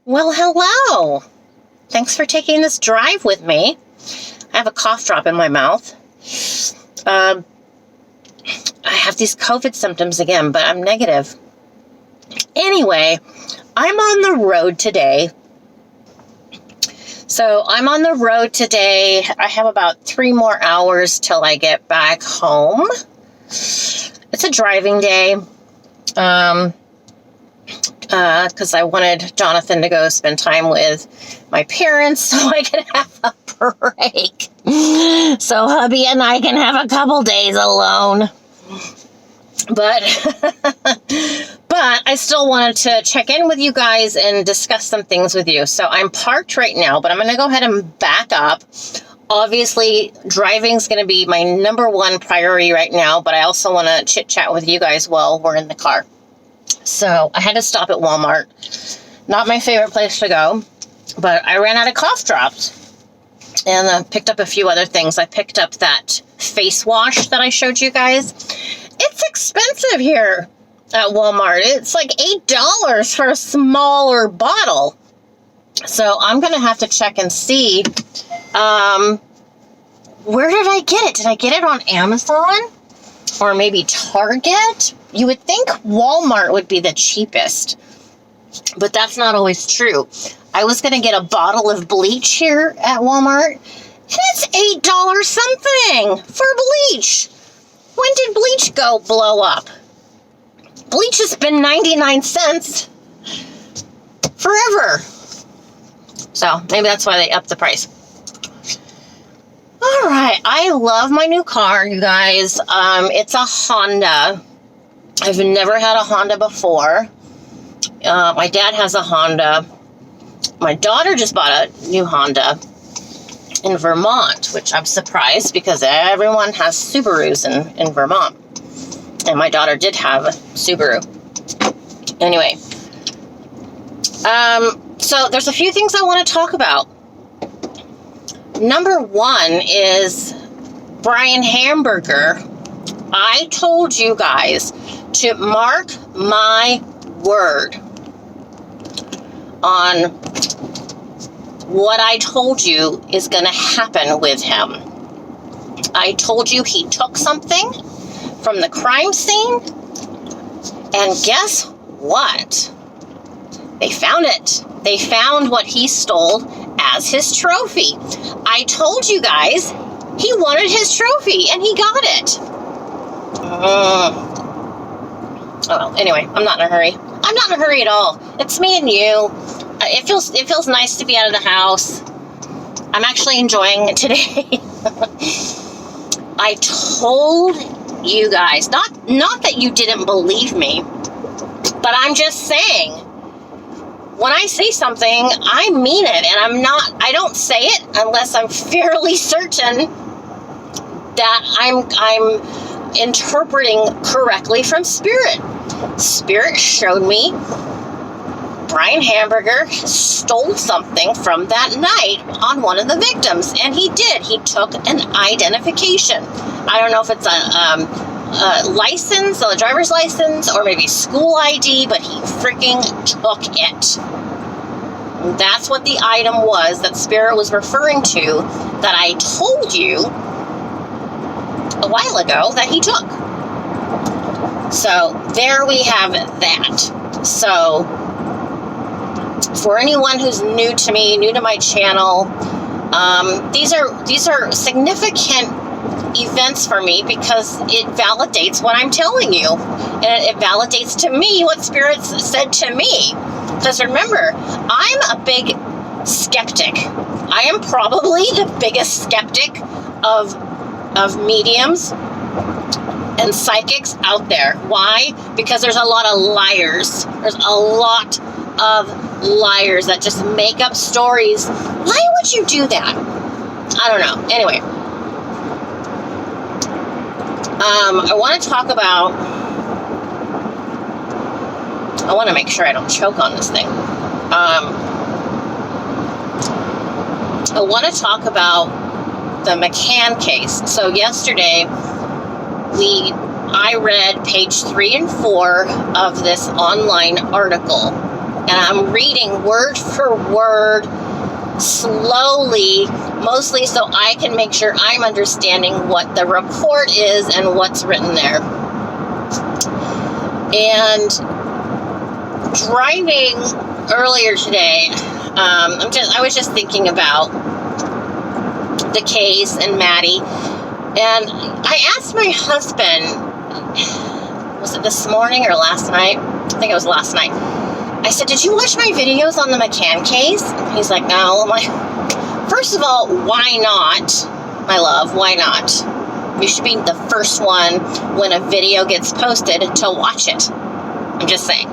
Well, hello. Thanks for taking this drive with me. I have a cough drop in my mouth. I have these COVID symptoms again, but I'm negative. Anyway, I'm on the road today. I have about 3 more hours till I get back home. It's a driving day. Because I wanted Jonathan to go spend time with my parents so I could have a break. So hubby and I can have a couple days alone. But I still wanted to check in with you guys and discuss some things with you. So I'm parked right now, but I'm going to go ahead and back up. Obviously, driving's going to be my number one priority right now, but I also want to chit-chat with you guys while we're in the car. So I had to stop at Walmart. Not my favorite place to go, but I ran out of cough drops and picked up a few other things. I picked up that face wash that I showed you guys. It's expensive here at Walmart. It's like $8 for a smaller bottle. So I'm going to have to check and see, where did I get it? Did I get it on Amazon or maybe Target? You would think Walmart would be the cheapest, but that's not always true. I was going to get a bottle of bleach here at Walmart, and it's $8 something for bleach. When did bleach blow up? Bleach has been 99 cents forever. So maybe that's why they upped the price. All right, I love my new car, you guys. It's a Honda. I've never had a Honda before. My dad has a Honda. My daughter just bought a new Honda in Vermont, which I'm surprised because everyone has Subarus in Vermont. And my daughter did have a Subaru. Anyway, so there's a few things I want to talk about. Number one is BRYAN Hamburger. I told you guys to mark my word on what I told you is going to happen with him. I told you he took something from the crime scene, and guess what? They found it. They found what he stole as his trophy. I told you guys he wanted his trophy, and he got it. Oh, well, anyway, I'm not in a hurry. I'm not in a hurry at all. It's me and you. It feels nice to be out of the house. I'm actually enjoying it today. I told you guys, not that you didn't believe me, but I'm just saying, when I say something, I mean it, and I don't say it unless I'm fairly certain that I'm interpreting correctly from Spirit. Spirit showed me BRYAN Hamburger stole something from that night on one of the victims, and he did. He took an identification. I don't know if it's a license, a driver's license, or maybe school ID, but he freaking took it. That's what the item was that Spirit was referring to that I told you a while ago that he took. So there we have that. So for anyone who's new to me, new to my channel, these are significant events for me because it validates what I'm telling you, and it validates to me what Spirit said to me. Because remember, I'm a big skeptic. I am probably the biggest skeptic of mediums and psychics out there. Why? Because there's a lot of liars. There's a lot of liars that just make up stories. Why would you do that? I don't know. Anyway, I want to talk about, I want to make sure I don't choke on this thing. I want to talk about the McCann case. So yesterday, I read page 3 and 4 of this online article and I'm reading word for word, slowly, mostly so I can make sure I'm understanding what the report is and what's written there. And driving earlier today, I was just thinking about the case and Maddie, and I asked my husband, was it this morning or last night? I think it was last night. I said, did you watch my videos on the McCann case? He's like, no. I'm like, first of all, why not, my love? Why not? You should be the first one when a video gets posted to watch it. I'm just saying.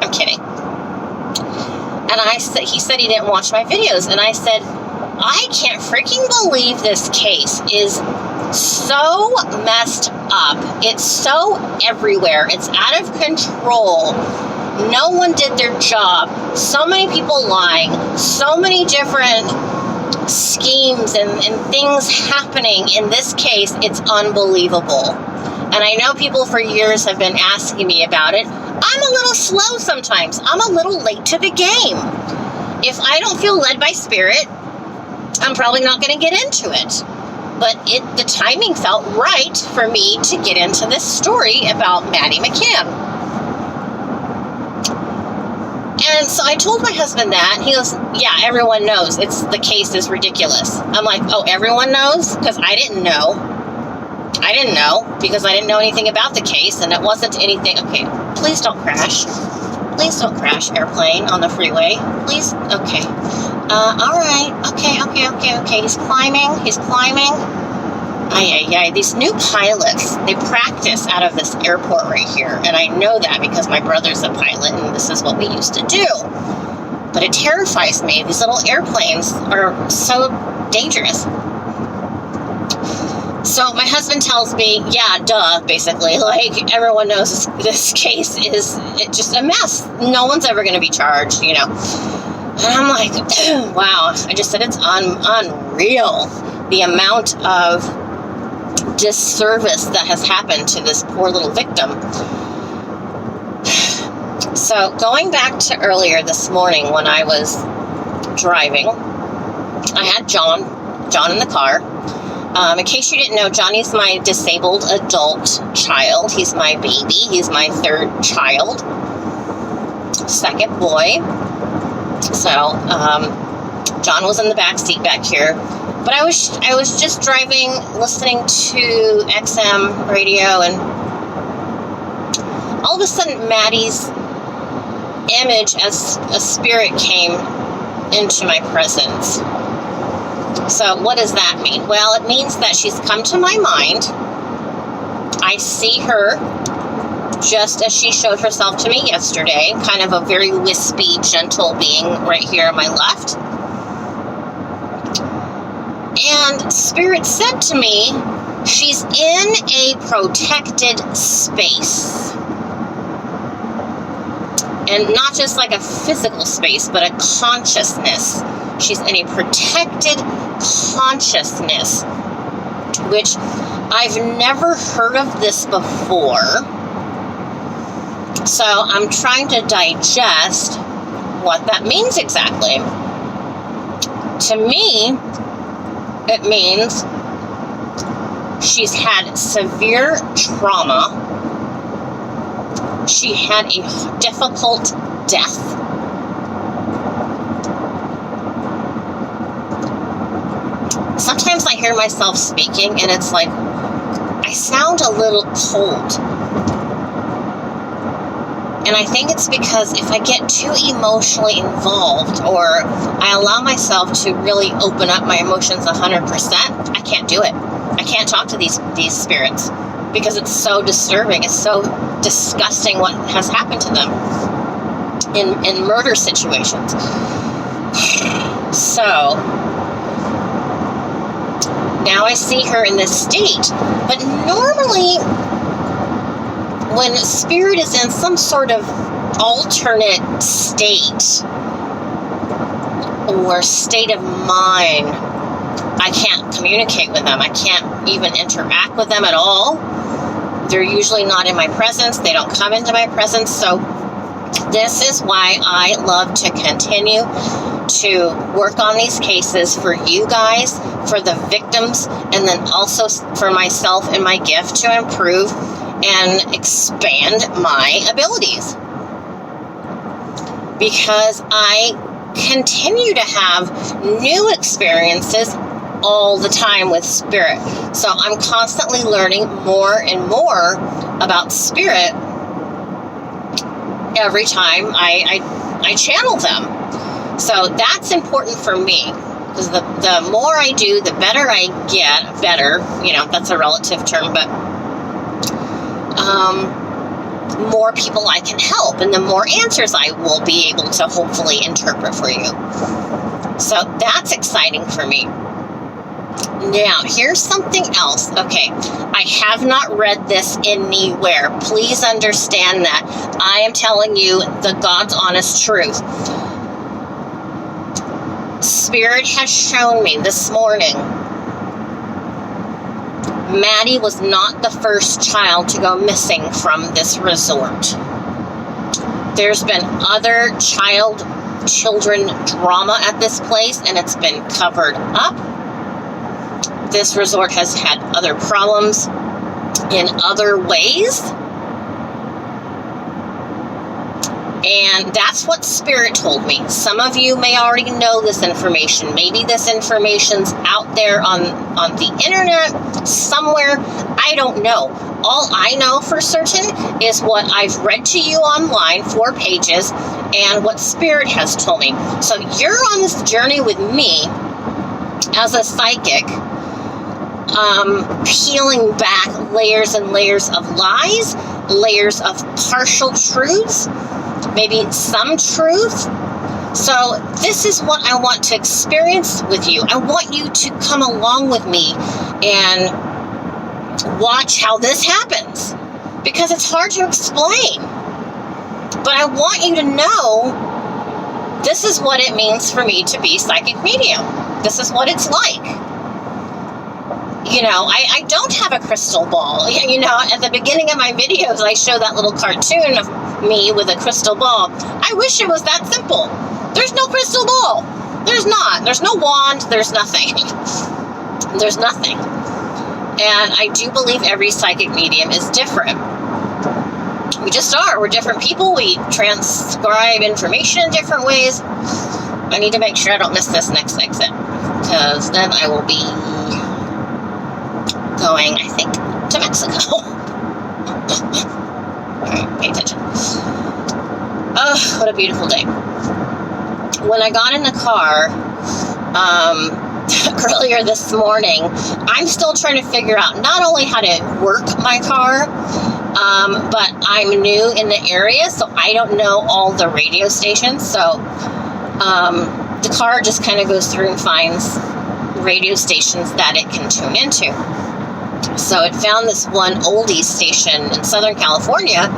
I'm kidding. And he said he didn't watch my videos. And I said, I can't freaking believe this case is so messed up. It's so everywhere. It's out of control. No one did their job. So many people lying. So many different schemes and things happening in this case. It's unbelievable. And I know people for years have been asking me about it. I'm a little slow sometimes. I'm a little late to the game. If I don't feel led by spirit, I'm probably not going to get into it. But the timing felt right for me to get into this story about Maddie McCann. And so I told my husband that, and he goes, yeah, everyone knows. The case is ridiculous. I'm like, oh, everyone knows? Because I didn't know. I didn't know, because I didn't know anything about the case, and it wasn't anything. Okay, please don't crash. Please don't crash, airplane on the freeway. Please, okay. All right. Okay. He's climbing. Ay. These new pilots, they practice out of this airport right here. And I know that because my brother's a pilot and this is what we used to do. But it terrifies me. These little airplanes are so dangerous. So my husband tells me, yeah, duh, basically. Like, everyone knows this case is just a mess. No one's ever going to be charged, you know. And I'm like, wow. I just said it's unreal, the amount of disservice that has happened to this poor little victim. So going back to earlier this morning when I was driving, I had John in the car. In case you didn't know, Johnny's my disabled adult child. He's my baby. He's my third child. Second boy. So, John was in the back seat back here. But I was just driving, listening to XM radio, and all of a sudden Maddie's image as a spirit came into my presence. So what does that mean? Well, it means that she's come to my mind. I see her just as she showed herself to me yesterday, kind of a very wispy, gentle being right here on my left. And Spirit said to me, she's in a protected space. And not just like a physical space, but a consciousness. She's in a protected consciousness, which I've never heard of this before. So I'm trying to digest what that means exactly. To me, it means she's had severe trauma. She had a difficult death. Sometimes I hear myself speaking and it's like I sound a little cold. And I think it's because if I get too emotionally involved or I allow myself to really open up my emotions 100%, I can't do it. I can't talk to these spirits because it's so disturbing. It's so disgusting what has happened to them in murder situations. So now I see her in this state. But normally, when spirit is in some sort of alternate state or state of mind, I can't communicate with them. I can't even interact with them at all. They're usually not in my presence. They don't come into my presence. So this is why I love to continue to work on these cases for you guys, for the victims, and then also for myself and my gift to improve and expand my abilities. Because I continue to have new experiences all the time with spirit. So I'm constantly learning more and more about spirit every time I channel them. So that's important for me, because the more I do, the better I get. Better, that's a relative term, but more people I can help, and the more answers I will be able to hopefully interpret for you. So that's exciting for me. Now, here's something else. Okay, I have not read this anywhere. Please understand that. I am telling you the God's honest truth. Spirit has shown me this morning, Maddie was not the first child to go missing from this resort. There's been other children drama at this place, and it's been covered up. This resort has had other problems in other ways. And that's what Spirit told me. Some of you may already know this information. Maybe this information's out there on the internet somewhere. I don't know. All I know for certain is what I've read to you online, 4 pages, and what Spirit has told me. So you're on this journey with me as a psychic, peeling back layers and layers of lies, layers of partial truths, maybe some truth. So this is what I want to experience with you. I want you to come along with me and watch how this happens, because it's hard to explain. But I want you to know this is what it means for me to be psychic medium. This is what it's like. I don't have a crystal ball. At the beginning of my videos, I show that little cartoon of me with a crystal ball. I wish it was that simple. There's no crystal ball. There's not. There's no wand. There's nothing. There's nothing. And I do believe every psychic medium is different. We just are. We're different people. We transcribe information in different ways. I need to make sure I don't miss this next exit, because then I will be going, I think, to Mexico. Alright, pay attention. Oh, what a beautiful day. When I got in the car earlier this morning, I'm still trying to figure out not only how to work my car, but I'm new in the area, so I don't know all the radio stations. So the car just kind of goes through and finds radio stations that it can tune into. So it found this one oldie station in Southern California.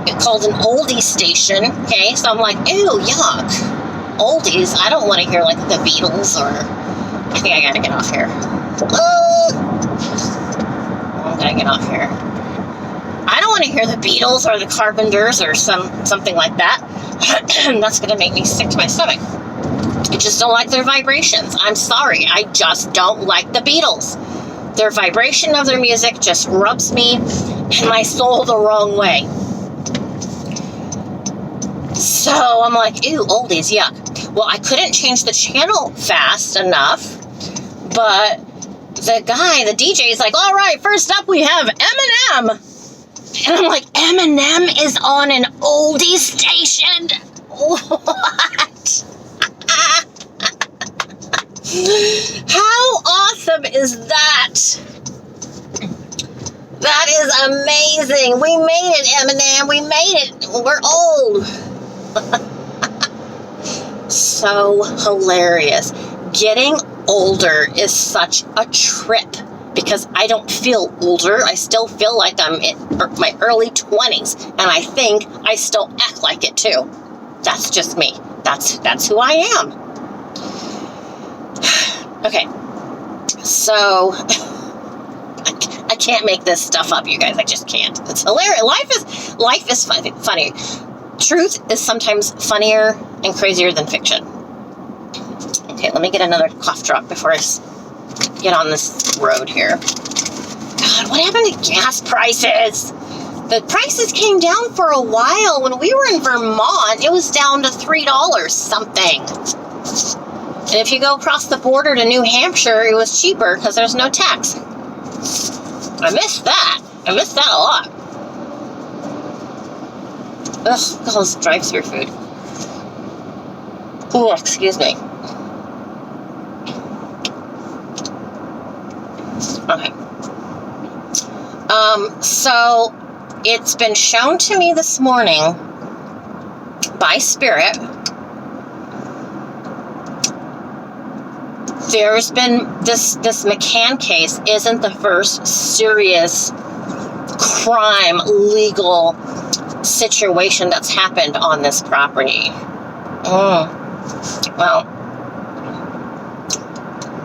It's called an oldie station. Okay, so I'm like, ew, yuck. Oldies. I don't want to hear like the Beatles, or I think I gotta get off here. I'm gonna get off here. I don't want to hear the Beatles or the Carpenters or something like that. That's gonna make me sick to my stomach. I just don't like their vibrations. I'm sorry. I just don't like the Beatles. Their vibration of their music just rubs me and my soul the wrong way. So I'm like, ew, oldies, yuck. Well, I couldn't change the channel fast enough, but the DJ is like, all right, first up we have Eminem. And I'm like, Eminem is on an oldie station? What? How awesome is that? That is amazing. We made it, Eminem. We made it. We're old. So hilarious. Getting older is such a trip, because I don't feel older. I still feel like I'm in my early 20s, and I think I still act like it too. That's just me. That's who I am. Okay, so I can't make this stuff up, you guys. I just can't. It's hilarious. Life is funny. Truth is sometimes funnier and crazier than fiction. Okay, let me get another cough drop before I get on this road here. God, what happened to gas prices? The prices came down for a while. When we were in Vermont, it was down to $3 something. And if you go across the border to New Hampshire, it was cheaper because there's no tax. I missed that. I missed that a lot. Ugh, all this drive-thru food. Oh, excuse me. Okay. So it's been shown to me this morning by Spirit. There's been this McCann case isn't the first serious crime legal situation that's happened on this property. Well,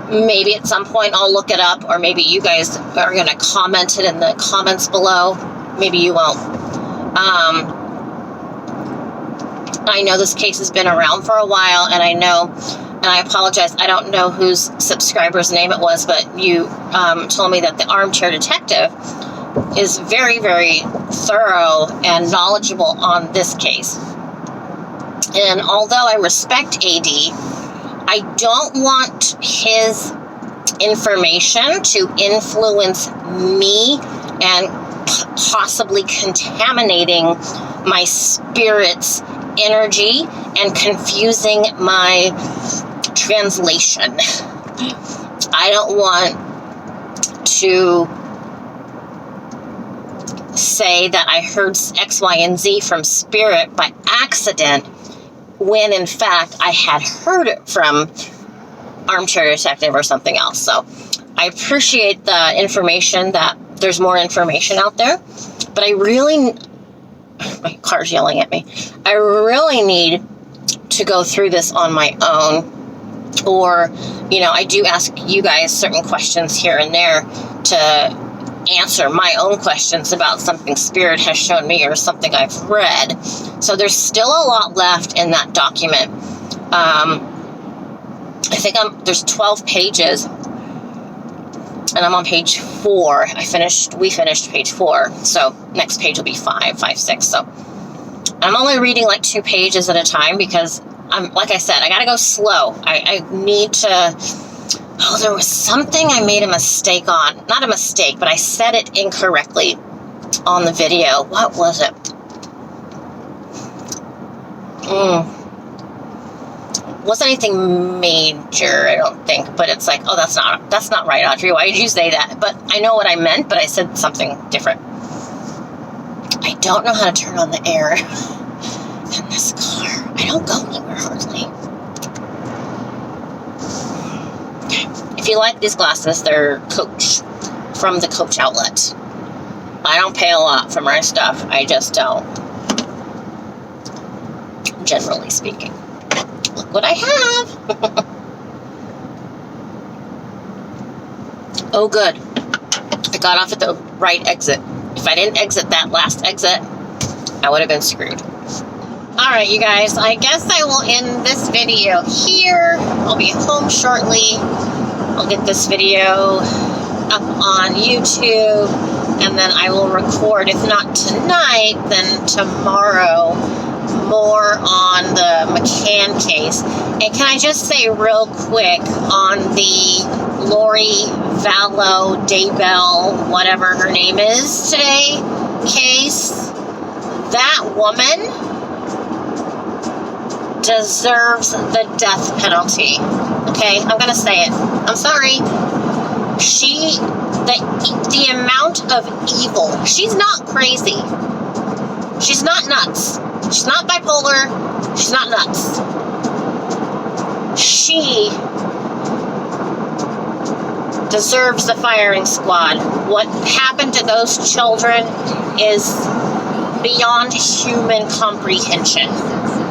maybe at some point I'll look it up, or maybe you guys are going to comment it in the comments below. Maybe you won't. I know this case has been around for a while, and I know, and I apologize, I don't know whose subscriber's name it was, but you told me that the armchair detective is very, very thorough and knowledgeable on this case. And although I respect AD, I don't want his information to influence me and possibly contaminating my spirit's energy and confusing my translation. I don't want to say that I heard X, Y, and Z from Spirit by accident when in fact I had heard it from Armchair Detective or something else. So I appreciate the information, that there's more information out there, but I really, my car's yelling at me, I really need to go through this on my own. Or, you know, I do ask you guys certain questions here and there to answer my own questions about something Spirit has shown me or something I've read. So there's still a lot left in that document. I think there's 12 pages, and I'm on page 4. We finished page 4, so next page will be 5, 6. So I'm only reading like 2 pages at a time because like I said, I gotta go slow. I need to. Oh, there was something I made a mistake on. Not a mistake, but I said it incorrectly on the video. What was it? Wasn't anything major, I don't think. But it's like, oh, that's not right, Audrey. Why did you say that? But I know what I meant, but I said something different. I don't know how to turn on the air in this car. I don't go anywhere hardly. If you like these glasses, they're Coach, from the Coach outlet. I don't pay a lot for my stuff. I just don't. Generally speaking. Look what I have. Oh, good. I got off at the right exit. If I didn't exit that last exit, I would have been screwed. Alright, you guys. I guess I will end this video here. I'll be home shortly. I'll get this video up on YouTube, and then I will record, if not tonight, then tomorrow, more on the McCann case. And can I just say real quick on the Lori Vallow Daybell, whatever her name is today, case, that woman deserves the death penalty. Okay, I'm gonna say it. I'm sorry. The amount of evil. She's not crazy. She's not nuts. She's not bipolar. She's not nuts. She deserves the firing squad. What happened to those children is beyond human comprehension.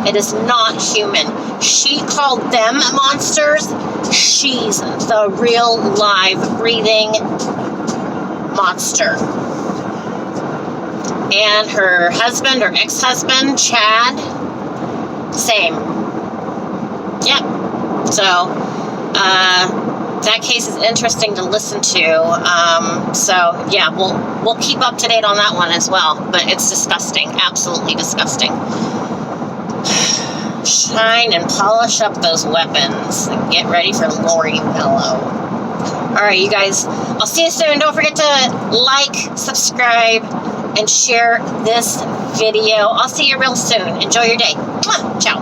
It is not human. She called them monsters. She's the real, live, breathing monster. And her husband, or ex-husband, Chad, same. Yep. So, that case is interesting to listen to. So, yeah, we'll keep up to date on that one as well. But it's disgusting. Absolutely disgusting. Shine and polish up those weapons and get ready for Lori Mello. All right, you guys. I'll see you soon. Don't forget to like, subscribe, and share this video. I'll see you real soon. Enjoy your day. Mwah. Ciao.